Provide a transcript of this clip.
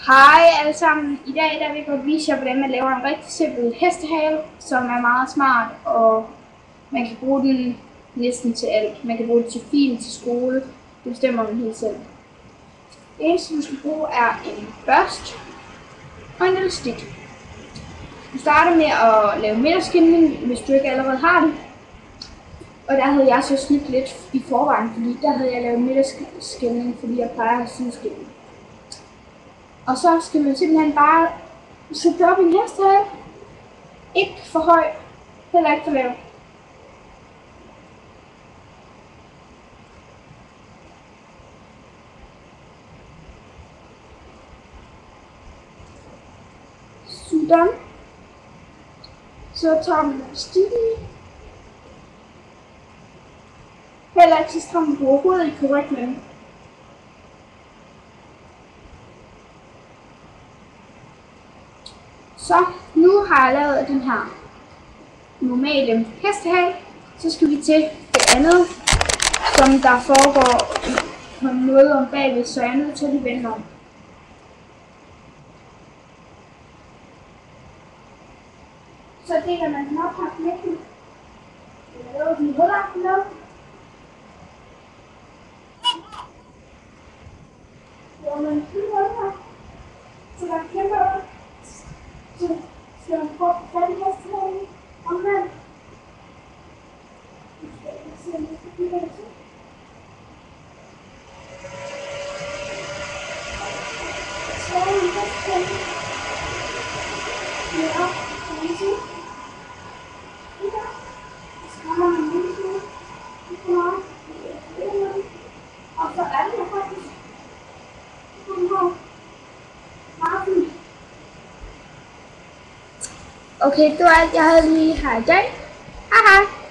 Hej alle sammen. I dag vil jeg godt vise jer, hvordan man laver en rigtig simpel hestehale, som er meget smart, og man kan bruge den næsten til alt. Man kan bruge den til film, til skole. Det bestemmer man helt selv. Det eneste, du skal bruge, er en børst og en elastik. Du starter med at lave midterskilning, hvis du ikke allerede har det. Og der havde jeg så snydt lidt i forvejen, fordi der havde jeg lavet midterskilning, fordi jeg plejer at have sideskilning. Og så skal man simpelthen bare sætte op i en hestehale. Ikke for høj, heller ikke for lav. Sådan. Så tager man stikken. Heller ikke så stramt på overhovedet, ikke korrekt med den. Så nu har jeg lavet den her normale hestehale. Så skal vi til det andet, som der foregår på en måde om bagved, så jeg er nødt til at vende om. Så deler man den op her på midten. Jeg laver den i huller med. Så man fylder her, så der er kæmpe op. Så skal man prøve at få fat i hestehalen omvendt. Nu skal jeg se, om jeg skal kigge det til. Så er det hestehalen. Ja, kan I se? Ja. Så har man en lille smule. Ikke meget. Og så er det jo faktisk. Den her. Meget fint. Okay, det var alt, jeg havde lige her i dag. Hej hej!